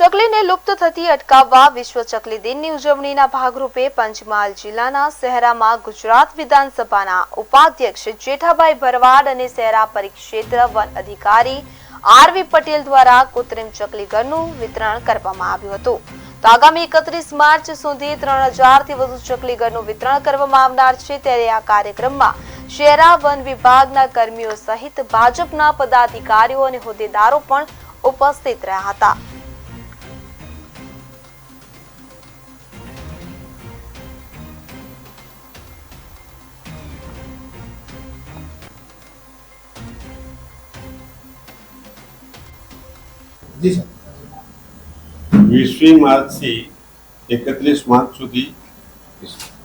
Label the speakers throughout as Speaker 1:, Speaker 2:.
Speaker 1: ચકલીને લુપ્ત થતી અટકાવવા વિશ્વ ચકલી દિનની ઉજવણીના ભાગરૂપે પંચમહાલ જિલ્લાના શહેરામાં ગુજરાત વિધાનસભાના ઉપાધ્યક્ષ જેઠાભાઈ ભરવાડ અને શહેરા પરિક્ષેત્ર વન અધિકારી આરવી પટેલ દ્વારા કૃત્રિમ ચકલી ઘરનું વિતરણ કરવામાં આવ્યું હતું। તો આગામી 31 માર્ચ સુધી 3000 થી વધુ ચકલી ઘરનું વિતરણ કરવામાં આવનાર છે। ત્યારે આ કાર્યક્રમમાં શહેરા વન વિભાગના કર્મીઓ સહિત ભાજપના પદાધિકારીઓ અને હોદ્દેદારો પણ ઉપસ્થિત રહ્યા હતા।
Speaker 2: जी सर
Speaker 3: 20મી માર્ચથી 31 માર્ચ સુધી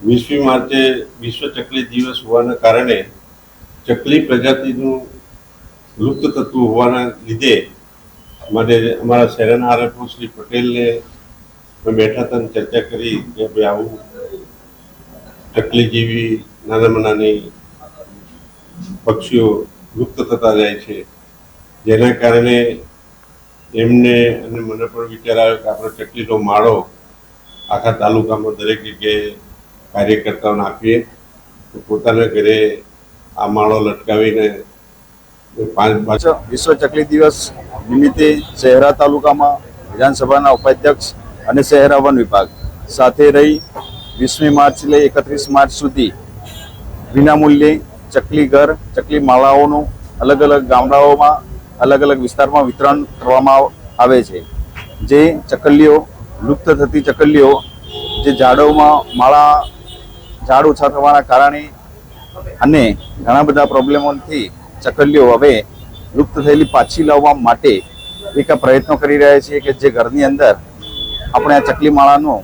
Speaker 3: 20મી માર્ચે વિશ્વ ચકલી દિવસ હોવાના કારણે ચકલી પ્રજાતિનું લુપ્ત થતું હોવાના લીધે માટે અમારા શહેરના આરએફઓ શ્રી પટેલને બેઠા હતા ચર્ચા કરી કે ભાઈ આવું ચકલી જેવી નાનામાં નાની પક્ષીઓ લુપ્ત થતા જાય છે, જેના કારણે એમને અને મને પણ વિચાર આવ્યો કે આપણે ચકલીનો માળો આખા તાલુકામાં દરેક જગ્યાએ કાર્યકર્તાઓને આપીએ તો પોતાના ઘરે આ માળો લટકાવીને
Speaker 2: વિશ્વ ચકલી દિવસ નિમિત્તે શહેરા તાલુકામાં વિધાનસભાના ઉપાધ્યક્ષ અને શહેરા વન વિભાગ સાથે રહી 20મી માર્ચથી લઈ 31 માર્ચ સુધી વિનામૂલ્યે ચકલી ઘર, ચકલી માળાઓનું અલગ અલગ ગામડાઓમાં અલગ અલગ વિસ્તારમાં વિતરણ કરવામાં આવે છે। જે ચકલીઓ લુપ્ત થતી ચકલીઓ જે ઝાડોમાં ઝાડ ઓછા થવાના કારણે અને ઘણા બધા પ્રોબ્લેમોથી ચકલીઓ હવે લુપ્ત થયેલી પાછી લાવવા માટે એક પ્રયત્નો કરી રહ્યા છીએ કે જે ઘરની અંદર આપણે આ ચકલી માળાનું